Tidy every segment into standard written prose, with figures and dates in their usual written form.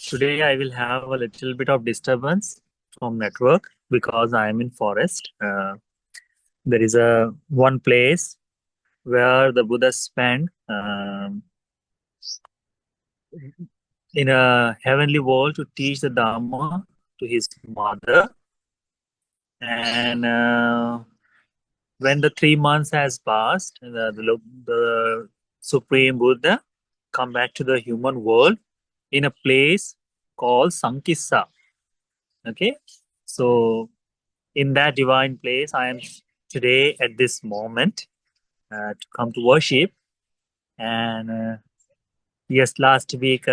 Today I will have a little bit of disturbance from network because I am in forest. There is a one place where the Buddha spent in a heavenly world to teach the Dharma to his mother. And when the 3 months has passed, the Supreme Buddha come back to the human world in a place called Sankissa. Okay, so in that divine place, I am today at this moment to come to worship. And yes, last week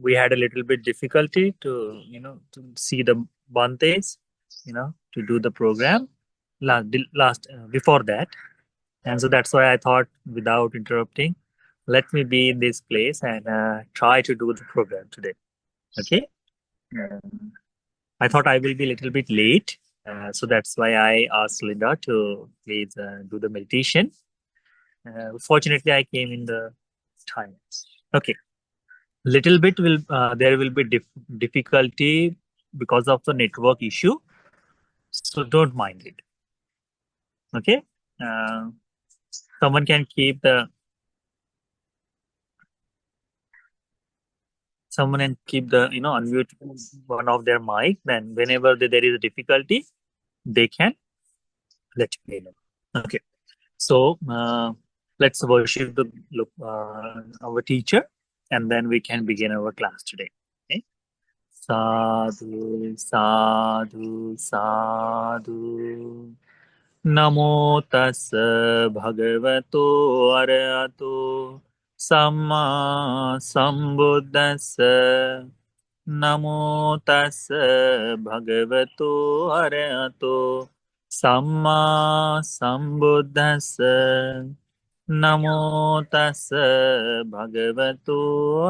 we had a little bit difficulty to to see the Bantes, to do the program last before that, and so that's why I thought without interrupting, let me be in this place and try to do the program today. Okay. Um, I thought I will be a little bit late, so that's why I asked Linda to please do the meditation. Fortunately, I came in the time. Okay, little bit will there will be difficulty because of the network issue, so don't mind it. Okay, uh, someone can keep the unmute one of their mic. Then whenever there is a difficulty, they can let me know. Okay. So let's worship our teacher, and then we can begin our class today. Okay. Sadhu, sadhu, sadhu. Namo tassa bhagavato arahato samma sambuddhassa. Namo tassa bhagavato arahato samma sambuddhassa. Namo tassa bhagavato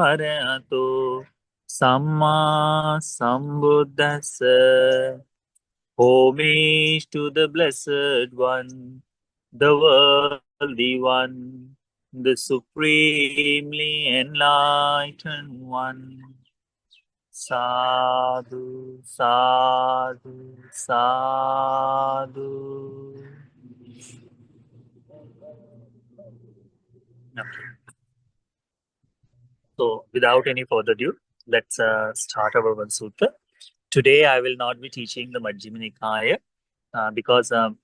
arahato samma sambuddhassa. Homage to the Blessed One, the Worthy One, the Supremely Enlightened One. Sadhu, sadhu, sadhu. Okay. So, without any further ado, let's start our one sutta. Today, I will not be teaching the Majjhima Nikaya because the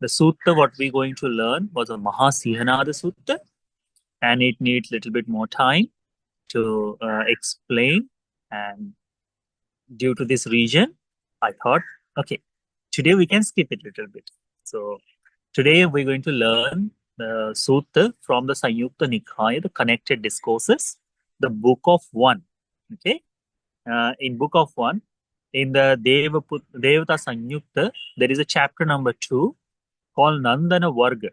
sutta what we're going to learn was a Mahasihanada Sutta, and it needs a little bit more time to explain. And due to this region, I thought, okay, today we can skip it a little bit. So today we're going to learn the sutta from the Sanyukta Nikaya, the connected discourses, the book of one. Okay, in book of one, in the Devata Sanyukta, there is a chapter number 2 called Nandana Varga.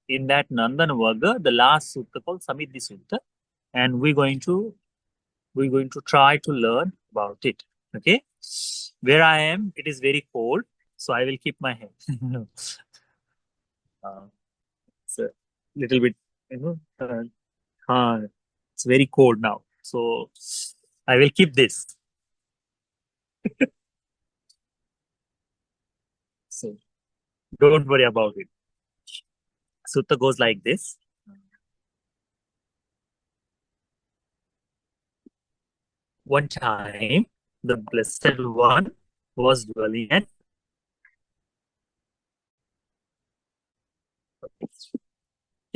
In that Nandana Varga, the last sutta called Samiddhisutta, and we're going to try to learn about it. Okay, where I am, it is very cold, so I will keep my head. It's a little bit, it's very cold now, so I will keep this. So don't worry about it. Sutta goes like this. One time, the Blessed One was dwelling at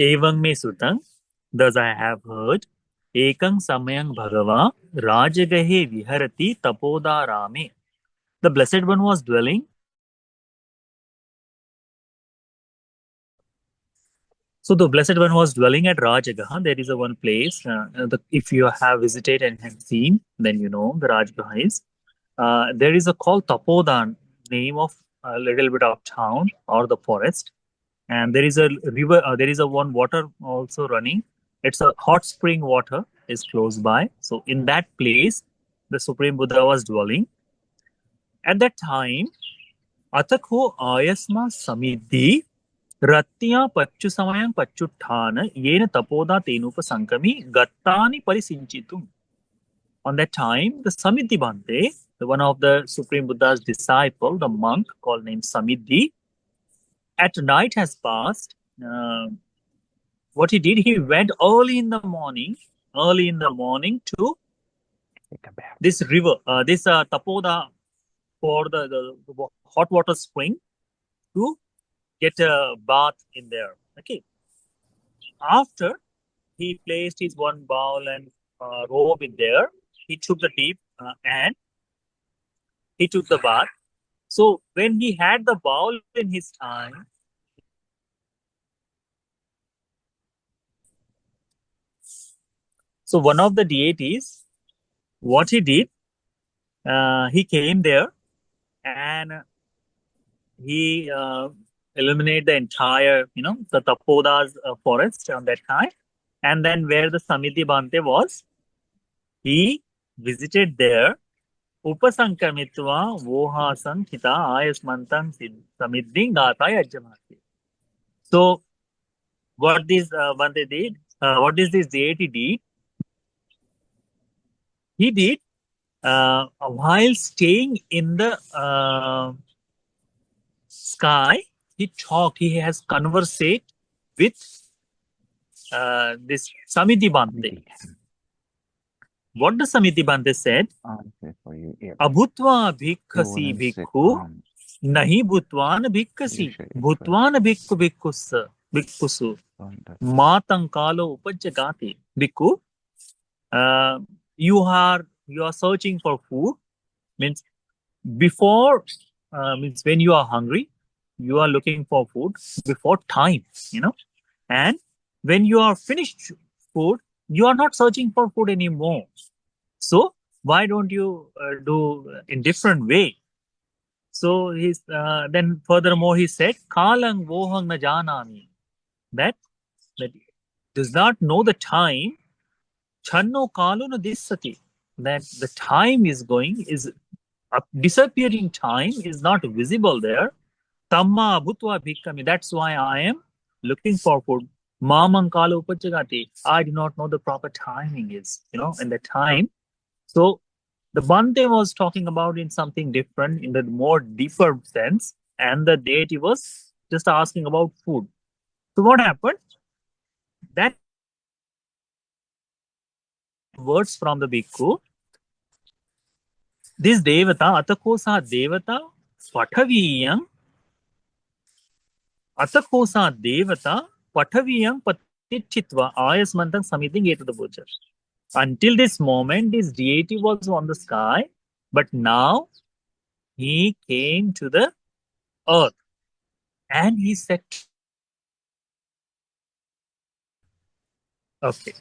Evang me sutang, thus I have heard, Ekang samayang bhagava, rajagahe viharati tapoda rame. The Blessed One was dwelling. So the Blessed One was dwelling at Rajagaha. There is a one place. If you have visited and have seen, then you know the Rajagaha is. There is a called Tapodan, name of a little bit of town or the forest, and there is a river. There is a one water also running. It's a hot spring water is close by. So in that place, the Supreme Buddha was dwelling. At that time, Atakho Ayasma Samidhi Ratya Pachu Samayang Pachutthana Yena Tapoda Tenupa Sankami Gattani Parisinchitum. on that time, the Samiddhi one of the Supreme Buddha's disciple, the monk called named Samiddhi, at night has passed. What he did, he went early in the morning to this river, this Tapoda, for the hot water spring, to get a bath in there. Okay. After he placed his one bowl and robe in there, he took the dip and he took the bath. So when he had the bowl in his hand, so one of the deities, what he did, he came there and he eliminated the entire, the Tapoda's forest on that time. And then where the Samiti Bante was, he visited there. Upasankamitva vohasan kita ayasmantam samidding gataya ajamati. So what this Bante did, what is this deity did? He did while staying in the sky, he has conversate with this Samiti Bante. What the Samiti Bante said, Abhutva bhikkhasi bhikkhu, nahi bhutvan bhikkhasi, bhutvan bhikkhu bhikkhusu, matang kalo upajjagati. Bhikkhu, you are searching for food, means before, means when you are hungry, you are looking for food before time, and when you are finished food, you are not searching for food anymore. So why don't you do in different way? So he's then furthermore he said, Kalang vohang na janami, that does not know the time, channo kalu na dissati, that the time is disappearing time is not visible there. Tamma bhutva bhikkami, that's why I am looking for food. Mamang kala upachagati, I do not know the proper timing is, in the time. So the Bante was talking about in something different, in the more deeper sense, and the deity was just asking about food. So what happened? That words from the bhikkhu, this devata, atakosa devata, pathaviyam, atakosa devata, pathaviyam patichitva, ayasmantam samiding etu the butcher. Until this moment, this deity was on the sky, but now he came to the earth and he said, okay,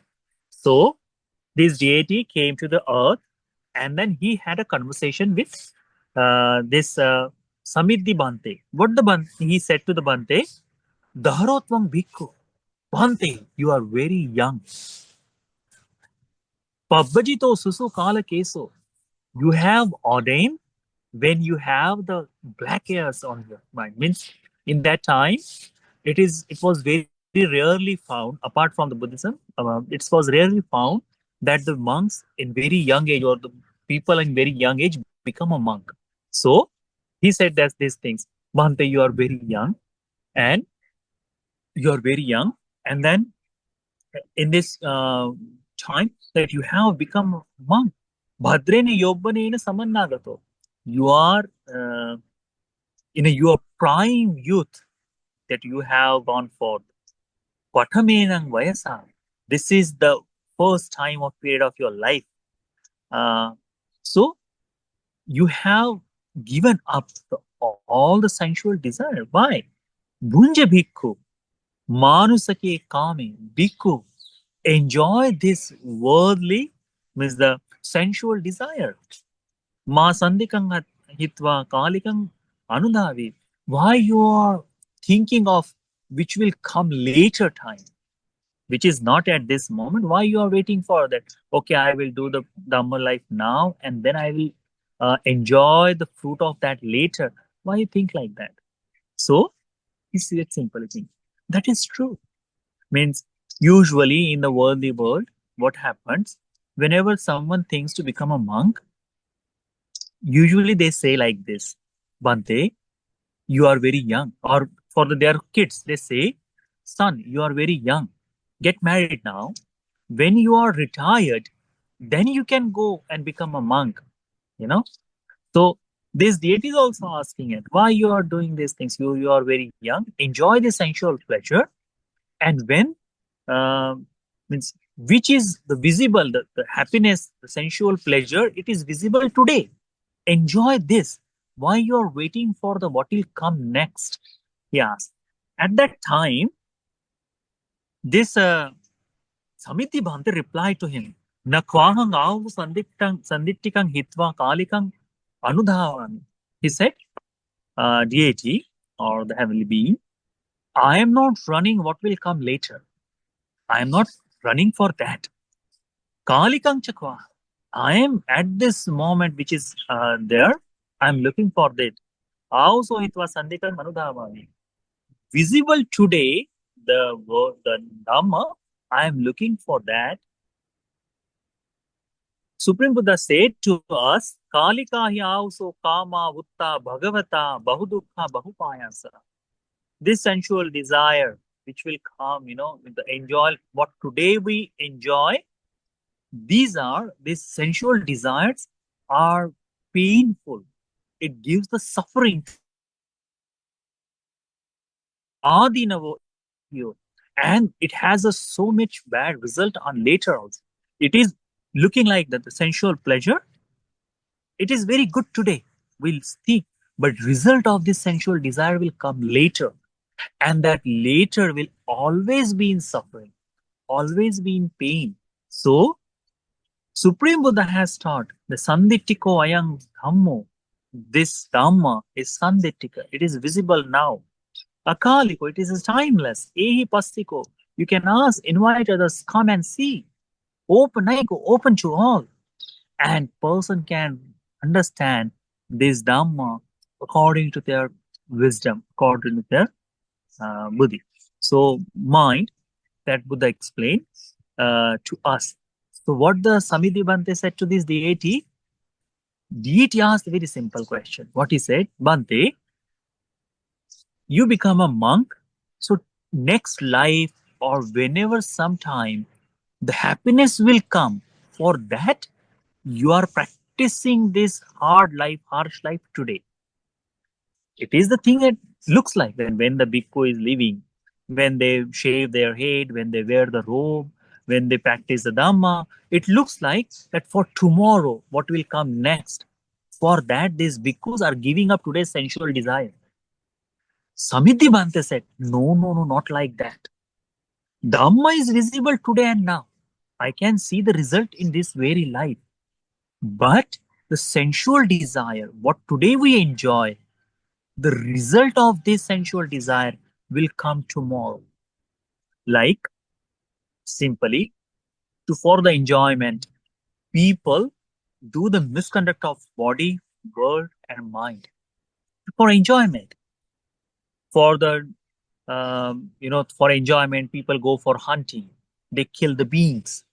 so this deity came to the earth and then he had a conversation with this Samiddhi Bante. What the Bante? He said to the Bante, Daharotvam Bhikkhu, Bante, you are very young. Pabbajito susu kala keso, you have ordained when you have the black hairs on your mind. Means in that time, it was very rarely found, apart from the Buddhism, it was rarely found that the monks in very young age or the people in very young age become a monk. So he said that these things, Bhante, you are very young, and then in this time that you have become a monk, Bhadrene Yobbanena Samannagato, you are in your prime youth that you have gone forth. Patamenang Vayasa, this is the first time of period of your life. So you have given up all the sensual desire. Why? Bhunja bhikkhu, manusake kame, bhikkhu, enjoy this worldly, means the sensual desire. Ma sandikang hitva kalikang anudhavi. Why you are thinking of which will come later time, which is not at this moment? Why you are waiting for that? Okay, I will do the Dhamma life now and then I will enjoy the fruit of that later. Why you think like that? So, it's that simple thing. That is true. Means usually in the worldly world, what happens? whenever someone thinks to become a monk, usually they say like this, Bante, you are very young. Or for their kids, they say, son, you are very young. Get married now. When you are retired, then you can go and become a monk, you know. So this deity is also asking it, why you are doing these things? You are very young. Enjoy the sensual pleasure. And when means which is the visible, the happiness, the sensual pleasure, it is visible today. Enjoy this. Why you are waiting for the what will come next? Yes. At that time, this Samiti Bhante replied to him, Nakwahang au sandittikang hitva kalikang anudhavami. He said, deity or the heavenly being, I am not running what will come later. I am not running for that. Kalikang chakwa. I am at this moment which is there. I am looking for that. Also, it was sandikang anudhavami. Visible today, the Dhamma, I am looking for that. Supreme Buddha said to us, Kalika hi also kama vutta bhagavata bahudukha bahupayasa. This sensual desire which will come, with the enjoy, what today we enjoy, these sensual desires are painful. It gives the suffering adinavo, and it has a so much bad result on later also. It is looking like that the sensual pleasure, it is very good today, we'll see, but result of this sensual desire will come later, and that later will always be in suffering, always be in pain. So Supreme Buddha has taught the Sanditiko Ayang Dhammo. This Dhamma is Sandittika. It is visible now. Akaliko, it is timeless. Ehi Pastiko. You can ask, invite others, come and see. Open, Aiko, open to all. And person can understand this Dhamma according to their wisdom, according to their buddhi. So mind that Buddha explained to us. So what the Samiti Bhante said to this deity, deity asked a very simple question. What he said, Bhante, you become a monk, so next life or whenever sometime the happiness will come. For that, you are practicing this hard life, harsh life today. It is the thing that looks like when the bhikkhu is living, when they shave their head, when they wear the robe, when they practice the Dhamma, it looks like that for tomorrow, what will come next. For that, these bhikkhus are giving up today's sensual desire. Samiti Bhante said, no, not like that. Dhamma is visible today and now. I can see the result in this very life. But the sensual desire, what today we enjoy, the result of this sensual desire will come tomorrow. Like, simply, for the enjoyment, people do the misconduct of body, word, and mind. For enjoyment. For the, for enjoyment, people go for hunting. They kill the beings.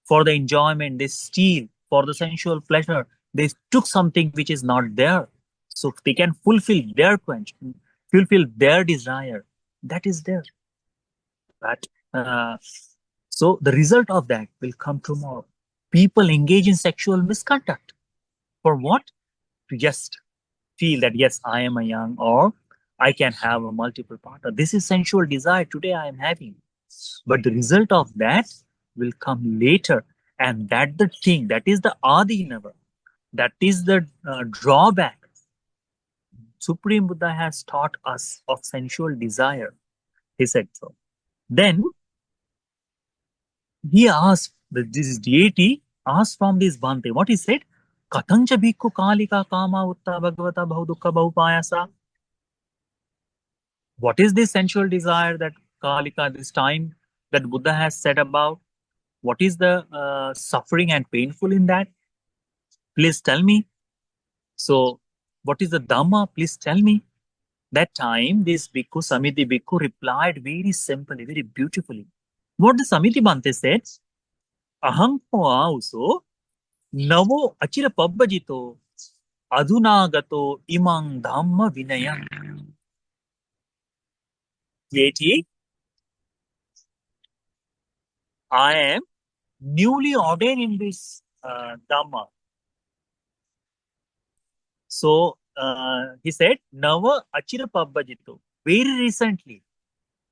For the enjoyment, they steal. For the sensual pleasure, they took something which is not there. So they can fulfill their quench, fulfill their desire. That is there. But so the result of that will come tomorrow. People engage in sexual misconduct. For what? To just feel that, yes, I am a young, or I can have a multiple partner. This is sensual desire today I am having. But the result of that will come later. And that the thing, that is the adinava. That is the drawback. Supreme Buddha has taught us of sensual desire. He said so. Then he asked, this deity asked from this Bhante, what he said? Katancha bhikkhu kalika kama utta bhagavata bahudukha bahupayasa. What is this sensual desire that kalika, this time that Buddha has said about? What is the suffering and painful in that? Please tell me. So, what is the Dhamma? Please tell me. That time, this bhikkhu, Samiti bhikkhu, replied very simply, very beautifully. What the Samiti Bhante said, Ahang uso navo achira pabbajito adunagato imang dhamma vinayam. Deity, I am newly ordained in this Dhamma. So he said, Nava Achira Pabbajito. Very recently,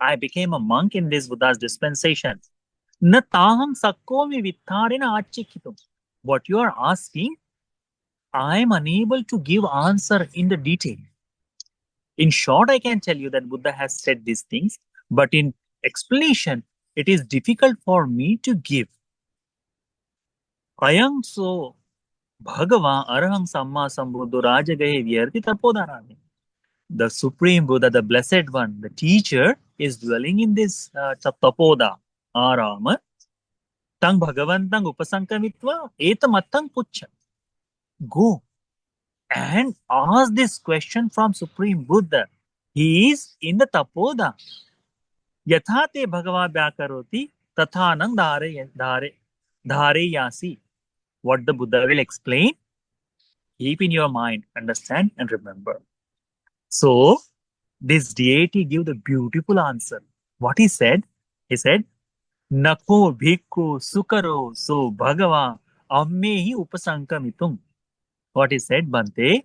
I became a monk in this Buddha's dispensation. Na taham sakkomi vittarena achikitum. What you are asking, I am unable to give answer in the detail. In short, I can tell you that Buddha has said these things, but in explanation, it is difficult for me to give. Ayang so Bhagavan Araham Samma Sambuddho Rajagahe Vyarti Tapodarami. The Supreme Buddha, the Blessed One, the teacher, is dwelling in this Tapoda Arama. Tang Bhagavantang Upasankamitva Etamattang Pucha. Go and ask this question from Supreme Buddha. He is in the Tapoda. Yathate Bhagava Vyakaroti Tathanang Dhare Yasi. What the Buddha will explain, keep in your mind, understand, and remember. So, this deity gave the beautiful answer. What he said? He said, Nako bhikkhu sukaro so bhagava ammehi upasankamitum. What he said, Bante,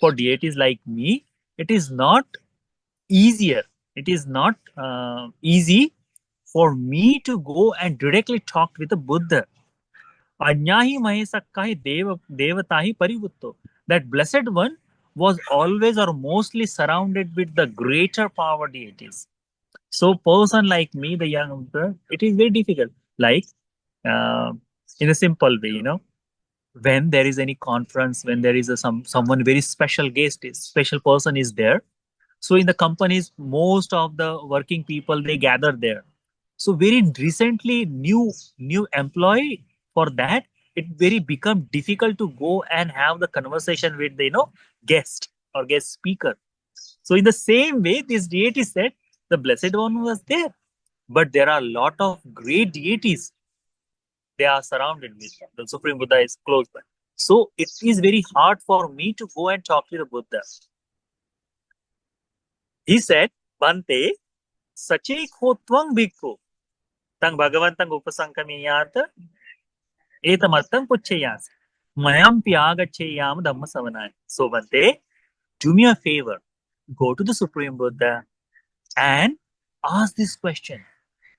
for deities like me, it is not easier. It is not easy for me to go and directly talk with the Buddha. Anyahi mahesakkahi devatahi parivutto. That blessed one was always or mostly surrounded with the greater power deities. So person like me, the young, it is very difficult. Like uh, in a simple way, when there is any conference, when there is someone very special guest, special person is there. So in the companies, most of the working people they gather there. So very recently, new employee for that, it very become difficult to go and have the conversation with the guest or guest speaker. So in the same way, this deity said the blessed one was there, but there are a lot of great deities. They are surrounded with them. The Supreme Buddha is close by. So it is very hard for me to go and talk to the Buddha. He said, Bante, sache ko twang bhikkhu, tang bhagavantang upasankamiyata, etamartang puchayas, mayam pyagachayam dhamma savanaya. So Bante, do me a favor, go to the Supreme Buddha and ask this question.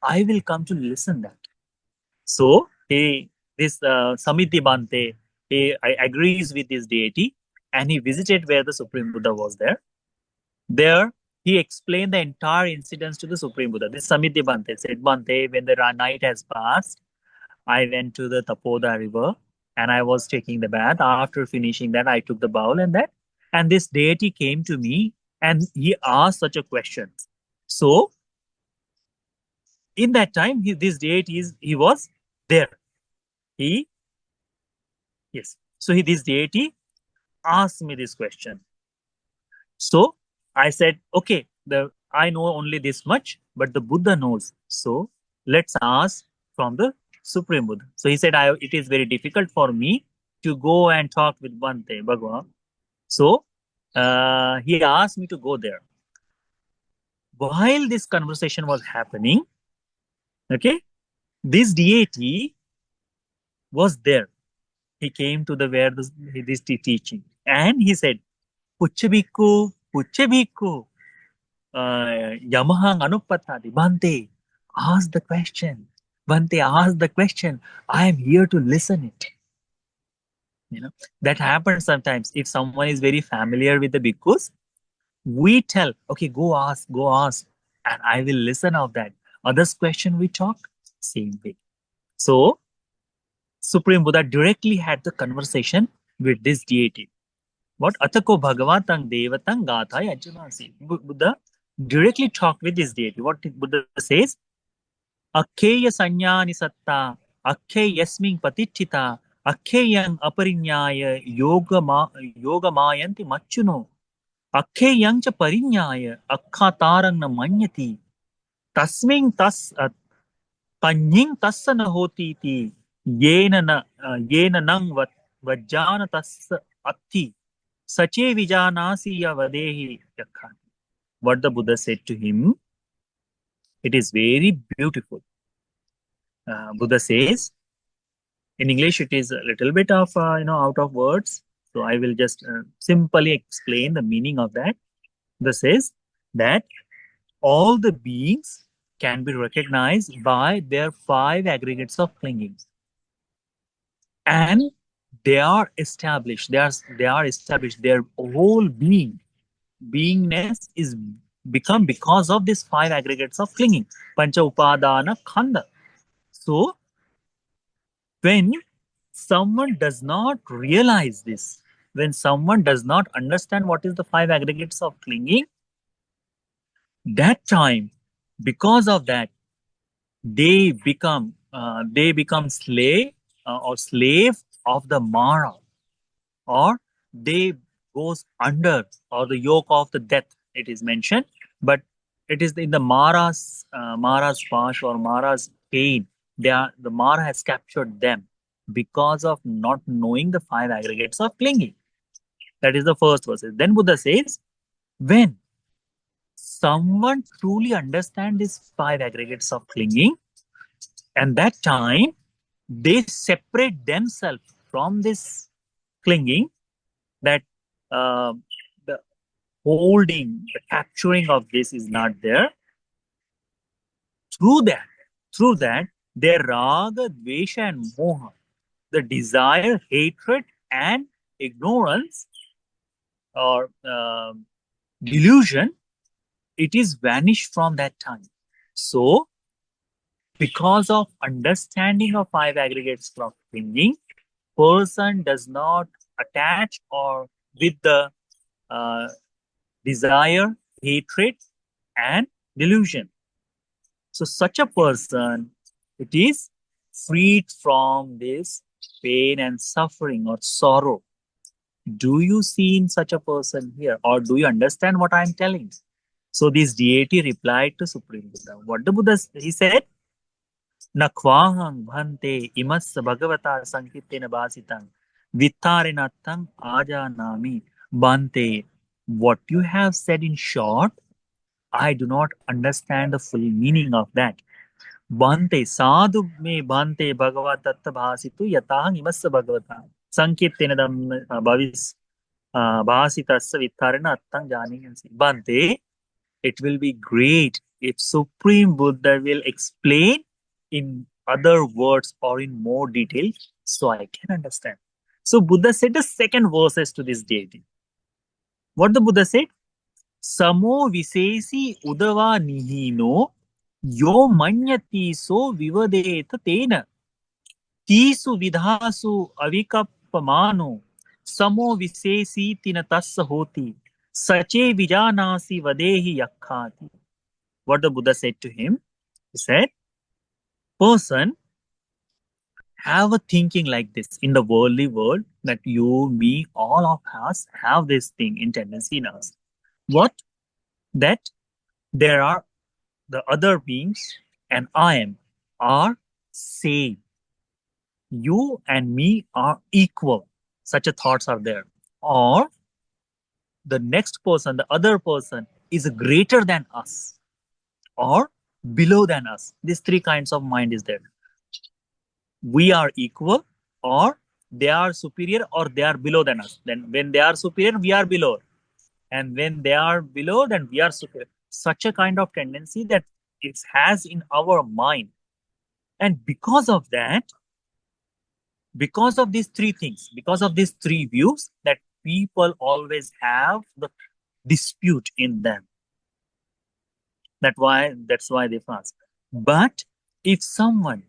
I will come to listen that. So this Samiti Bante, he agrees with this deity and he visited where the Supreme Buddha was there. There, he explained the entire incidents to the Supreme Buddha. This Samiti Bante said, Bante, when the night has passed, I went to the Tapoda river and I was taking the bath. After finishing that, I took the bowl and this deity came to me and he asked such a question. So, in that time, this deity he was there. Yes. So this deity asked me this question. So I said, okay, I know only this much, but the Buddha knows. So let's ask from the Supreme Buddha. So he said, it is very difficult for me to go and talk with Bante, Bhagavan. So he asked me to go there. While this conversation was happening, okay, this deity was there. He came to the where this teaching, and he said, Puchabhikkhu, Yamahang Anuppatati, Bante, ask the question. Bante, ask the question. I am here to listen it. That happens sometimes. If someone is very familiar with the bhikkhus, we tell, okay, go ask, and I will listen of that. Others question we talk, same way. So, Supreme Buddha directly had the conversation with this deity. What Atako Bhagavatang Devatang Gathai Ajunasi. Buddha directly talked with this deity. What Buddha says? Akheya Sanyani Satta, Akhe Yasming Patichita, Akheyang Aparinyaya Yoga Mayanti Machuno, Akheyang Cha Parinyaya, Akhatarang na Manyati, Tasming Tas Tanying Tassana Hoti, yena nang vajjana tassa atti sache vijanasi yavadehi yakha. What the Buddha said to him, it is very beautiful. Buddha says, in English, it is a little bit of out of words. So I will just simply explain the meaning of that. Buddha says that all the beings can be recognized by their 5 aggregates of clinging, and they are established. They are established. Their whole beingness is become because of these 5 aggregates of clinging. Pancha upadana khanda. So when someone does not realize this, when someone does not understand what is the 5 aggregates of clinging, that time, because of that, they become slave of the Mara, or they goes under or the yoke of the death. It is mentioned, but it is in the Mara's pash or Mara's pain. The Mara has captured them because of not knowing the 5 aggregates of clinging. That is the first verse. Then Buddha says, when someone truly understands these 5 aggregates of clinging, and that time they separate themselves from this clinging, that uh, the holding, the capturing of this is not there. Through that, their raga, dvesha, and moha, the desire, hatred, and ignorance or delusion, it is vanished from that time. So, because of understanding of 5 aggregates of thinking, person does not attach or with the uh, desire, hatred, and delusion. So such a person, it is freed from this pain and suffering or sorrow. Do you see in such a person here, or do you understand what I am telling? So this deity replied to Supreme Buddha. What the Buddha he said? Nakvahang bhante imas bhagavata sankitena basitang vittarinatang ajanami bhante. What you have said in short, I do not understand the full meaning of that. Bhante sadhu me bhante bhagavat tatta bhasitu yatahang imassa bhagavata sankirtena bhavis bhasitasya vittarena attang janiyansi. Bhante, it will be great if Supreme Buddha will explain in other words or in more detail so I can understand. So Buddha said the second verses to this deity. What the Buddha said? Samo visesi udava nihino yo manyati so vivadeta tena tisu vidhasu avikappamano samo visesi tina tassa hoti sache vijanasi vadehi yakhati. What the Buddha said to him? He said, person have a thinking like this in the worldly world, that you, me, all of us have this thing in tendency in us. What? That there are the other beings and I am are same. You and me are equal. Such a thoughts are there. Or the next person, the other person is greater than us or below than us. These 3 kinds of mind is there. We are equal, or they are superior, or they are below than us. Then when they are superior, we are below. And when they are below, then we are superior. Such a kind of tendency that it has in our mind. And because of that, because of these 3 things, because of these 3 views, that people always have the dispute in them. That's why they fast. But if someone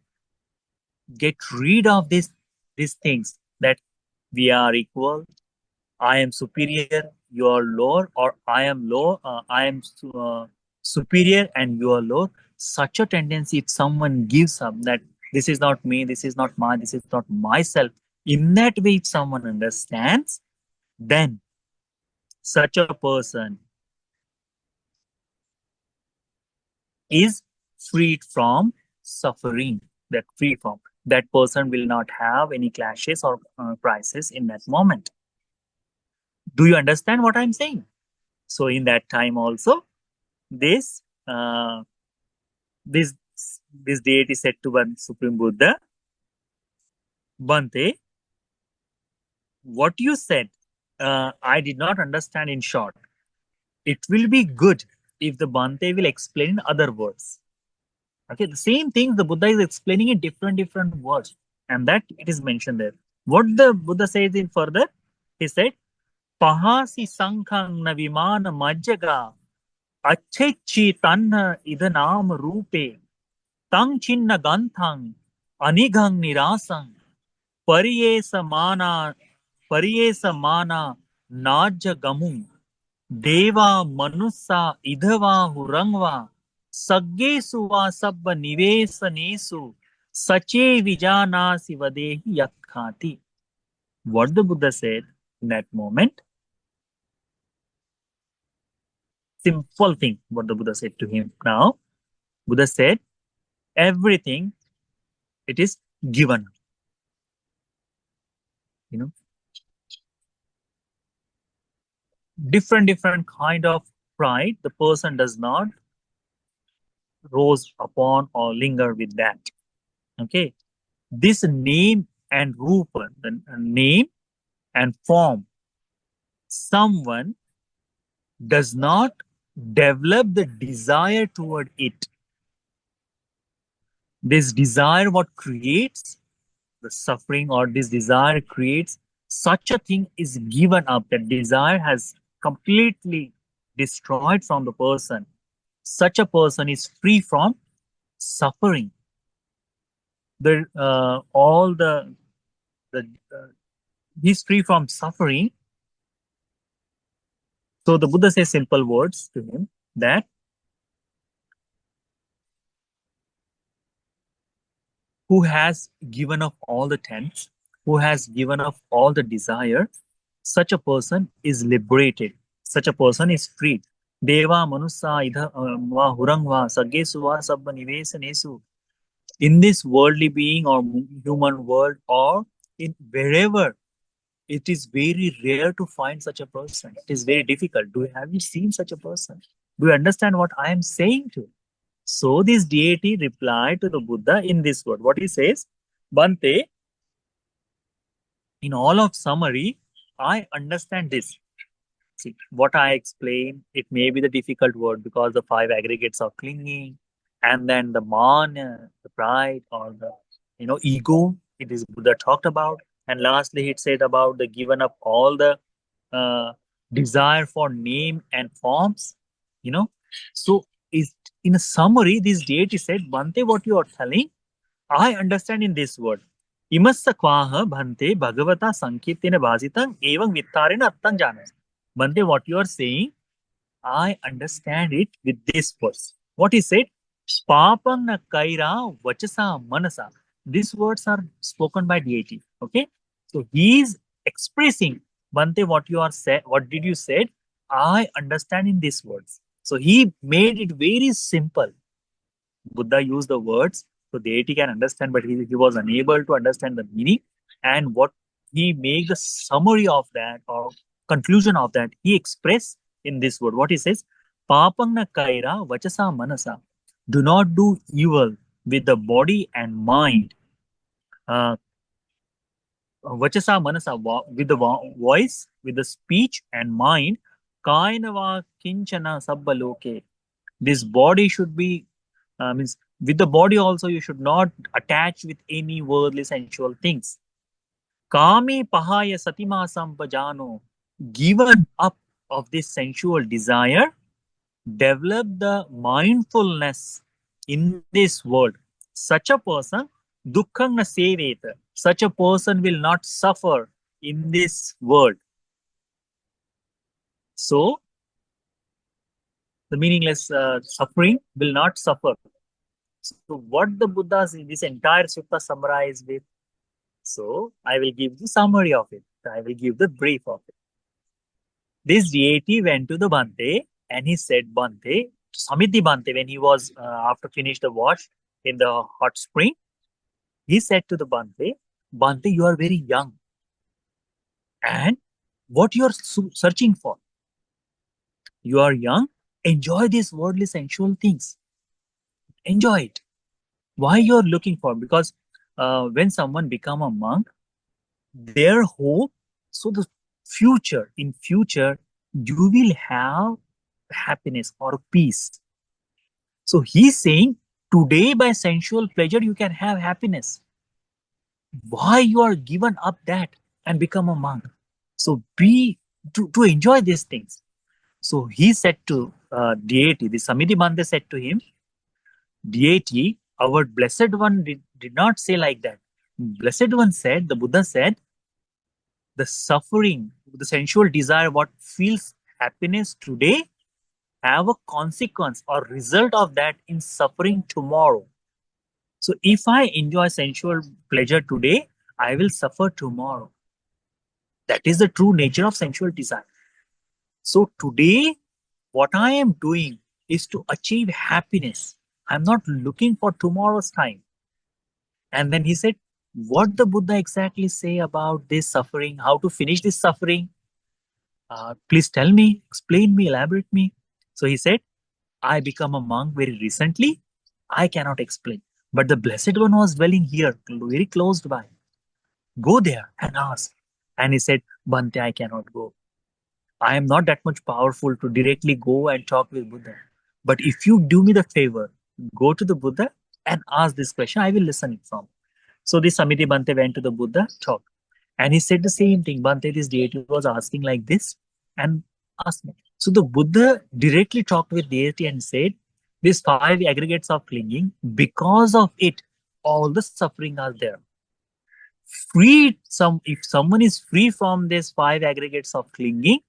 get rid of these things, that we are equal, I am superior, you are lower, or I am low, I am superior and you are low. Such a tendency, if someone gives up that this is not me, this is not mine, this is not myself, in that way, if someone understands, then such a person is freed from suffering. That free from. that person will not have any clashes or crisis in that moment. Do you understand what I'm saying? So in that time also, this uh, this this deity said to one Supreme Buddha, Bante, what you said, I did not understand in short. It will be good if the Bante will explain in other words. Okay, the same thing the Buddha is explaining in different words, and that it is mentioned there. What the Buddha says in further, he said, Pahasi sankhang na vimana majjaga achechi tanna idanam rupe tang chinna ganthang anigang nirasang pariyesa mana naja gamung deva manusa idhava hurangva saggesu va sabba nivesanesu sache vijanasi vadehi yakkhati. What the Buddha said in that moment, simple thing, what the Buddha said to him. Now, Buddha said, everything, it is given. You know, different kind of pride, the person does not rose upon or linger with that. Okay. This name and rupa, the name and form, someone does not develop the desire toward it. This desire, what creates the suffering, or this desire creates such a thing, is given up. That desire has completely destroyed from the person. Such a person is free from suffering. All the he's free from suffering. So the Buddha says simple words to him that who has given up all the tempts, who has given up all the desire, such a person is liberated. Such a person is freed. Deva manusa idha va hurangva saggesu va sabba nivesanesu. In this worldly being or human world, or in wherever, it is very rare to find such a person. It is very difficult. Have you seen such a person? Do you understand what I am saying to you? So this deity replied to the Buddha in this word. What he says, Bante, in all of summary, I understand this. See, what I explain, it may be the difficult word because the five aggregates are clinging, and then the man, the pride, or the ego, it is Buddha talked about. And lastly, it said about the given up all the uh, desire for name and forms. So is in a summary, this deity said, Bante, what you are telling, I understand in this word. Imassa kvaha bhante bhagavata sankirtena bhasitang evang vittarena attan janas. Bhante, what you are saying, I understand it with this verse. What he said, papam na kaira vachasa manasa. These words are spoken by deity. Okay, so he is expressing, Bhante, what you are said, what did you said, I understand in these words. So he made it very simple. Buddha used the words so deity can understand, but he was unable to understand the meaning. And what he made the summary of that, or conclusion of that, he expressed in this word. What he says, Papangna kaira vachasa manasa. Do not do evil with the body and mind. Vachasa manasa, with the voice, with the speech and mind. Kainava kinchana sabbaloke. This body should be, means with the body also you should not attach with any worldly sensual things. Kami pahaya satima sampajano. Given up of this sensual desire, develop the mindfulness in this world. Such a person, dukkhang na seveta. Such a person will not suffer in this world. So, the meaningless suffering will not suffer. So, what the Buddha's this entire sutta summarized with? So, I will give the summary of it. I will give the brief of it. This deity went to the Bhante and he said, Bhante, Samiddhi Bhante, when he was after finished the wash in the hot spring, he said to the Bante, Bante, you are very young. And what you are searching for? You are young. Enjoy these worldly sensual things. Enjoy it. Why you are looking for? Because when someone become a monk, their hope, so the future, in future, you will have happiness or peace. So he's saying, today by sensual pleasure, you can have happiness. Why you are given up that and become a monk? So be to enjoy these things. So he said to deity, the Samiddhisutta said to him, deity, our blessed one did not say like that. Blessed one said, the Buddha said, the suffering, the sensual desire, what feels happiness today, have a consequence or result of that in suffering tomorrow. So if I enjoy sensual pleasure today, I will suffer tomorrow. That is the true nature of sensual desire. So today, what I am doing is to achieve happiness. I'm not looking for tomorrow's time. And then he said, what the Buddha exactly say about this suffering, how to finish this suffering? Please tell me, explain me, elaborate me. So he said, I become a monk very recently. I cannot explain. But the Blessed One was dwelling here, very close by. Go there and ask. And he said, Bhante, I cannot go. I am not that much powerful to directly go and talk with Buddha. But if you do me the favor, go to the Buddha and ask this question, I will listen it from. So the Samiti Bhante went to the Buddha, talked. And he said the same thing. Bhante, this deity was asking like this and asked me. So the Buddha directly talked with deity and said, these five aggregates of clinging, because of it, all the suffering are there. If someone is free from these five aggregates of clinging,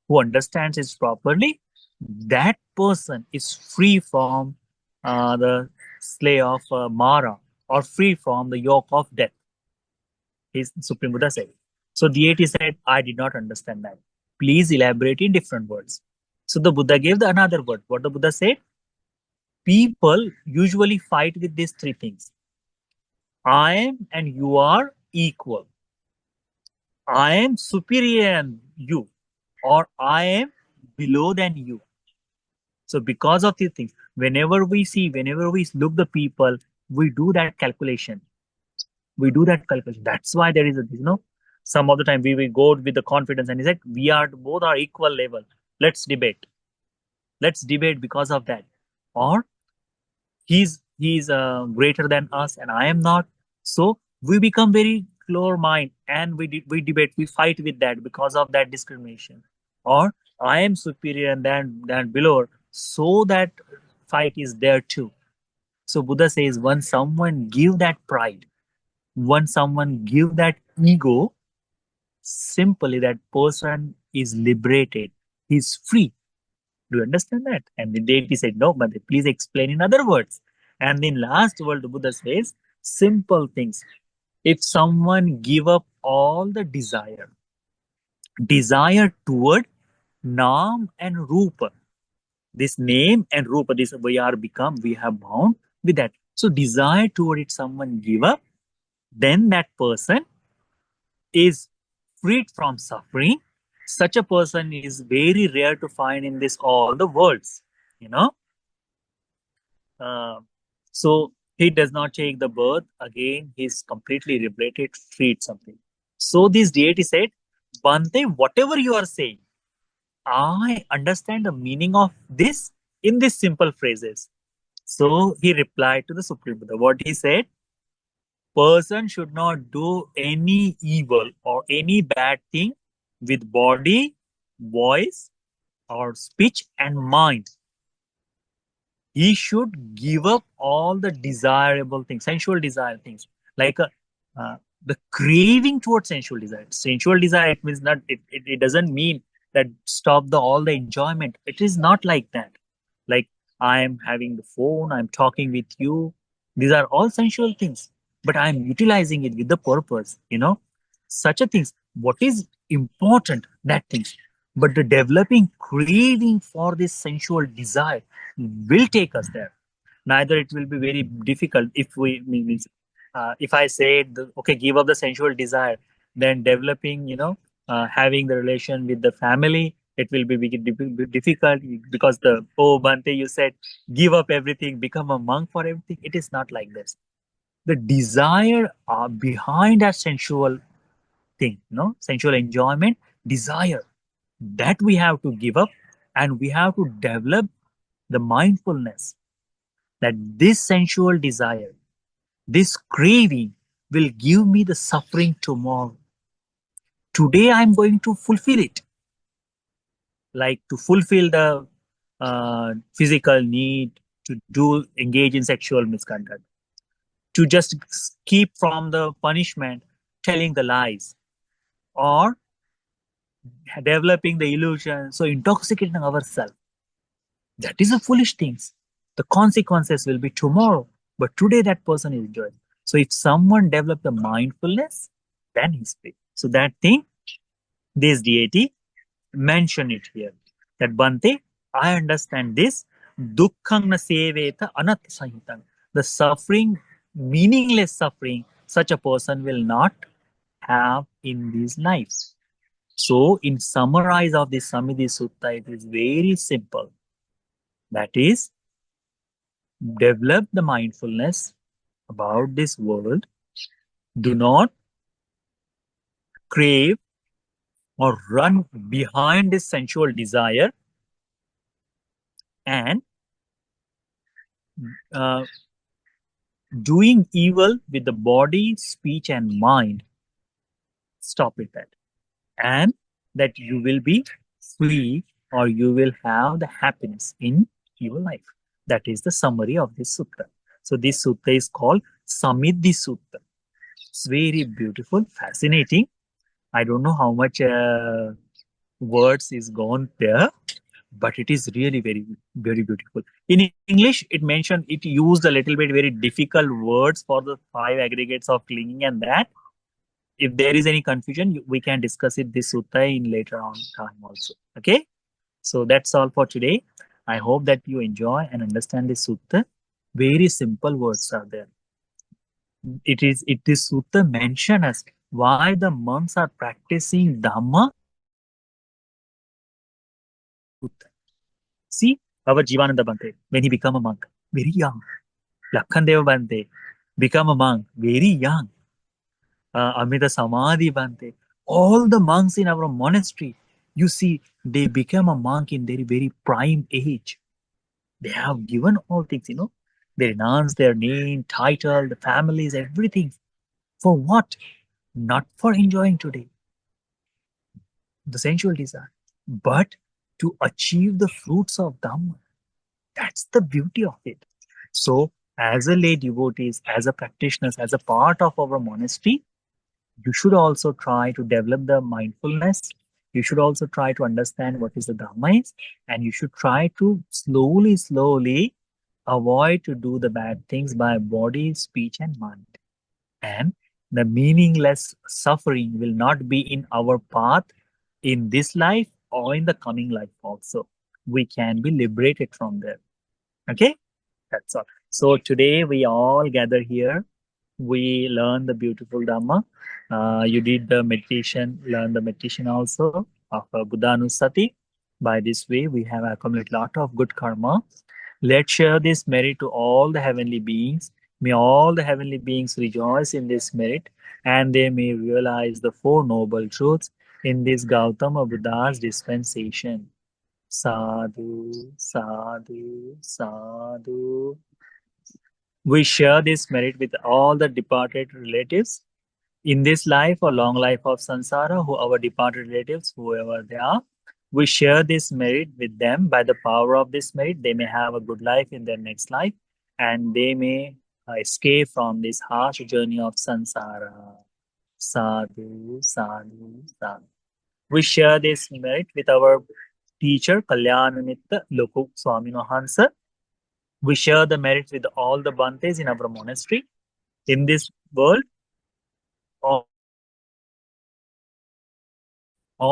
who understands it properly, that person is free from the slay of Mara or free from the yoke of death. His Supreme Buddha said. So deity said, I did not understand that. Please elaborate in different words. So the Buddha gave the another word. What the Buddha said? People usually fight with these three things. I am and you are equal. I am superior than you, or I am below than you. So because of these things, whenever we look the people, we do that calculation. That's why there is some of the time we will go with the confidence and he said, we are both are equal level. Let's debate. Because of that. Or he's greater than us and I am not. So we become very clear mind and we debate, we fight with that because of that discrimination. Or I am superior than below. So that fight is there too. So Buddha says, when someone give that pride, when someone give that ego, simply that person is liberated. He's free. Do you understand that? And the deity said, no, but please explain in other words. And in last word, the Buddha says, simple things. If someone give up all the desire toward Nam and Rupa, this name and Rupa, this we have bound with that. So desire toward it, someone give up, then that person is freed from suffering. Such a person is very rare to find in this all the worlds, you know. So he does not take the birth again. He's completely liberated, freed something. So this deity said, Bante, whatever you are saying, I understand the meaning of this in these simple phrases. So he replied to the Supreme Buddha. What he said, person should not do any evil or any bad thing with body, voice, or speech and mind. He should give up all the desirable things, sensual desire things, like the craving towards sensual desire. Sensual desire, it means not, it doesn't mean that stop all the enjoyment. It is not like that. Like I am having the phone, I'm talking with you. These are all sensual things, but I'm utilizing it with the purpose, such a things. What is important, that things. But the developing craving for this sensual desire will take us there. Neither it will be very difficult if we means if I say, okay, give up the sensual desire, then developing, having the relation with the family, it will be difficult because oh, Bante, you said, give up everything, become a monk for everything. It is not like this. The desire behind that sensual thing, sensual enjoyment, desire, that we have to give up, and we have to develop the mindfulness that this sensual desire, this craving will give me the suffering tomorrow. Today I'm going to fulfill it, like to fulfill the physical need, to do engage in sexual misconduct, to just keep from the punishment, telling the lies, or developing the illusion, so intoxicating ourselves. That is a foolish thing. The consequences will be tomorrow, but today that person is enjoying. So if someone develop the mindfulness, then he's free. So that thing, this deity, mention it here. That Bante, I understand this. Dukkhang na seveta anat sahitang. The suffering, meaningless suffering, such a person will not have in these lives. So, in summarize of this Samiddhisutta, it is very simple. That is, develop the mindfulness about this world. Do not crave or run behind this sensual desire, and uh, doing evil with the body, speech, and mind. Stop it that. And that you will be free, or you will have the happiness in your life. That is the summary of this sutta. So this sutta is called Samiddhisutta. It's very beautiful, fascinating. I don't know how much words is gone there, but it is really very, very beautiful. In English, it mentioned, it used a little bit very difficult words for the five aggregates of clinging and that. If there is any confusion, we can discuss it this sutta in later on time also. Okay, so that's all for today. I hope that you enjoy and understand this sutta. Very simple words are there. It is sutta mention us why the monks are practicing dhamma. See, our Jivananda Bhante, when he become a monk, very young. Lakhandeva Bhante, become a monk, very young. Amida Samadhi Bhante, all the monks in our monastery, you see, they become a monk in their very prime age. They have given all things, They renounce their name, title, the families, everything. For what? Not for enjoying today, the sensual desire, but to achieve the fruits of Dhamma. That's the beauty of it. So, as a lay devotees, as a practitioners, as a part of our monastery, you should also try to develop the mindfulness. You should also try to understand what is the Dhamma is, and you should try to slowly, slowly avoid to do the bad things by body, speech, and mind. And the meaningless suffering will not be in our path in this life or in the coming life also. We can be liberated from there. Okay, that's all. So today we all gather here. We learn the beautiful Dhamma. You did the meditation, learn the meditation also of Buddhanussati. By this way, we have accumulated a lot of good karma. Let's share this merit to all the heavenly beings. May all the heavenly beings rejoice in this merit, and they may realize the Four Noble Truths in this Gautama Buddha's dispensation. Sadhu, sadhu, sadhu. We share this merit with all the departed relatives in this life or long life of samsara, who our departed relatives, whoever they are. We share this merit with them. By the power of this merit, they may have a good life in their next life, and they may escape from this harsh journey of samsara. Sadhu, sadhu, sadhu. We share this merit with our teacher, Kalyanamitta Loku Swami Hansa. We share the merits with all the Bantes in our monastery. In this world, all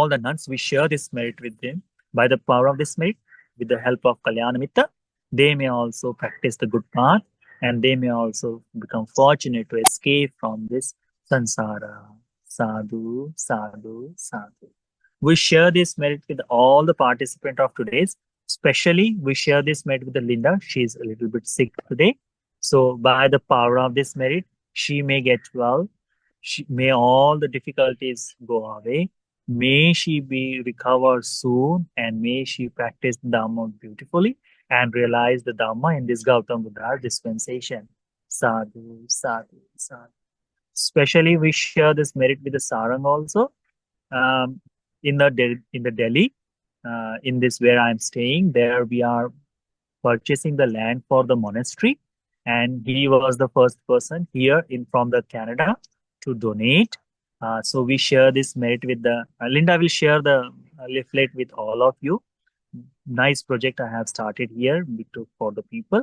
the nuns, we share this merit with them. By the power of this merit, with the help of Kalyanamitta, they may also practice the good path, and they may also become fortunate to escape from this sansara. Sadhu, sadhu, sadhu. We share this merit with all the participants of today's. Especially, we share this merit with the Linda. She's a little bit sick today. So, by the power of this merit, she may get well. May all the difficulties go away. May she be recovered soon, and may she practice Dhamma beautifully and realize the Dhamma in this Gautam Buddha dispensation. Sadhu, sadhu, sadhu. Especially, we share this merit with the Sarang also. Um, in the Delhi, in this where I'm staying, there we are purchasing the land for the monastery, and he was the first person here in from the Canada to donate. So we share this merit with the Linda will share the leaflet with all of you. Nice project I have started here for the people.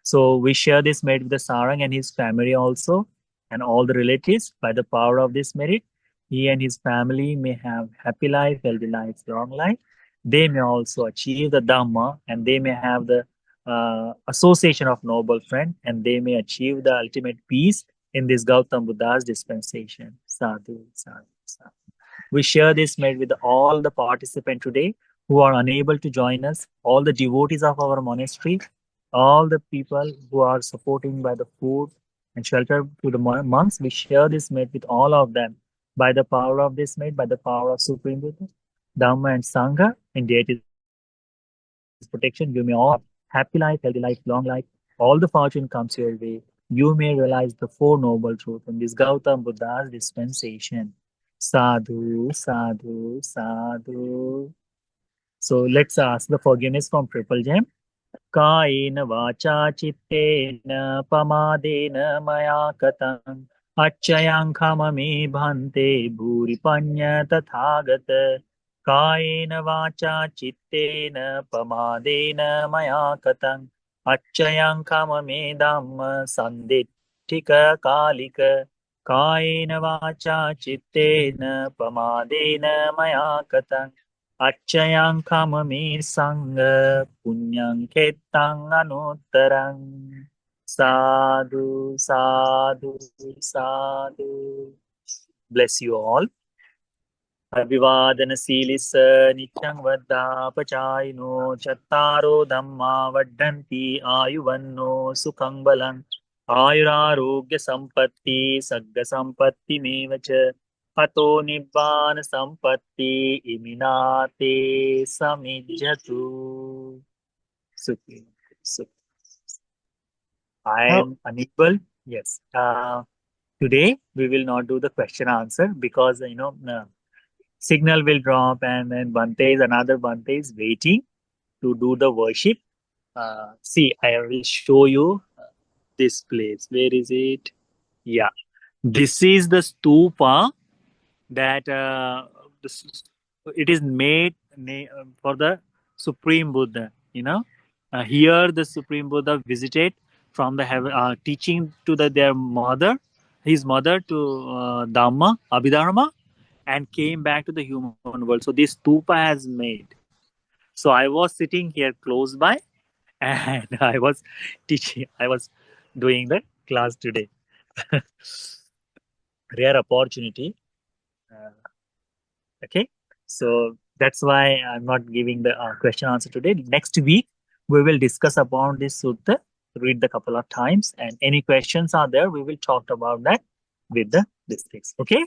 So we share this merit with the Sarang and his family also, and all the relatives. By the power of this merit, he and his family may have happy life, healthy life, long life. They may also achieve the Dhamma, and they may have the association of noble friend, and they may achieve the ultimate peace in this Gautam Buddha's dispensation. Sadhu, sadhu, sadhu. We share this merit with all the participants today who are unable to join us, all the devotees of our monastery, all the people who are supporting by the food and shelter to the monks. We share this merit with all of them by the power of this merit, by the power of Supreme Buddha, Dhamma and Sangha, and Deity's protection. You may all have happy life, healthy life, long life. All the fortune comes your way. You may realize the Four Noble Truths in this Gautam Buddha's dispensation. Sadhu, sadhu, sadhu. So let's ask the forgiveness from Triple Gem. कायेन वाचा चित्तेन पमादेन मया कतं अच्छयां खममे भन्ते भूरिपण्य तथागत कायेन वाचा चित्तेन पमादेन मया कतं अच्छयां खममे धम्म सन्दिट्ठिक कालिक कायेन वाचा चित्तेन पमादेन मया कतं Achayang kamami sangha punyang ketang anuttarang sadhu sadhu sadhu. Bless you all. Abhivadana silisa nityang vadda pachayino chattaro dhamma vaddanti ayuvanno sukhang balang ayurarogya sampatti sagga sampatti mevacha Pato Nibbana Sampatti Iminate Samijjatu. Sukhi. Sukhi. I How, am unable. Yes. Today we will not do the question answer because signal will drop and then another Bante is waiting to do the worship. See, I will show you this place. Where is it? Yeah. This is the stupa that it is made for the Supreme Buddha. Here the Supreme Buddha visited from the heaven, teaching to their mother, his mother to Dhamma, Abhidharma, and came back to the human world. So this stupa has made. So I was sitting here close by, and I was teaching. I was doing the class today. Rare opportunity. Uh, Okay, so that's why I'm not giving the question answer today. Next week we will discuss about this sutta, read the couple of times, and any questions are there, we will talk about that with the districts. Okay.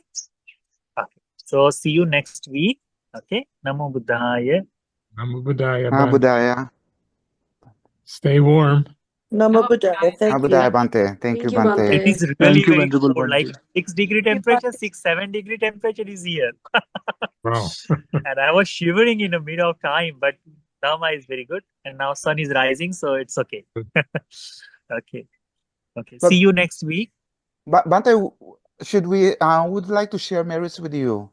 Okay. So see you next week. Okay. Namo Buddhaya. Namo Buddhaya, Ah, Bante. Budaya. Stay warm. Namo Buddhaya. Thank you. Budaya, Bante. Thank you, Bante. It is really Thank you, very Venerable cold, like Bhante. 6-degree temperature, 6-7 degree temperature is here. Wow. And I was shivering in the middle of time, but Dhamma is very good, and now sun is rising, so it's okay. Okay, okay. But See you next week. Bante, should we would like to share merits with you?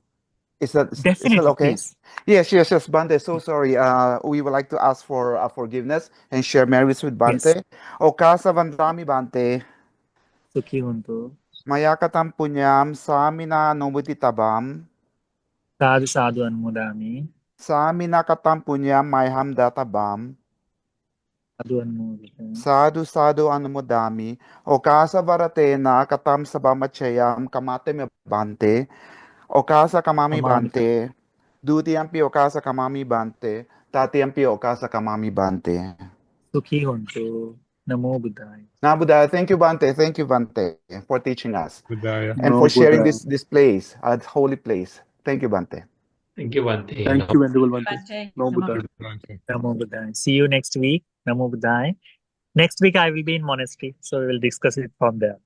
Is that Definitely, okay? please. Yes, Bante. So sorry. We would like to ask for forgiveness and share merits with Bante. Yes. O kasa vandami Bante, Sukhi huntu. mayakatam punyam samina nobiti tabam, Sadhu sadhu anumodami. samina katam punyam mayham databam, Sadhu Namo Buddhaya. Sadhu sadhu anumodami. Okasa varatena katam sabamachayam kamate me bante. Okasa kamami Amami bante. Dutiyampi okasa kamami bante. Tatiyampi okasa kamami bante. Sukhi Hontu. Namo Buddhaya. Na Buddha, thank you Bante. Thank you Bante for teaching us Budaya. and Namo for sharing Buddhaya. this place, a holy place. Thank you Bante. Thank you, Bante. Thank you, Venerable Bhante. Bante. Namo Buddhaya. Bante. Namo Buddhaya. See you next week. Namo Buddhaya. Next week I will be in monastery, so we will discuss it from there.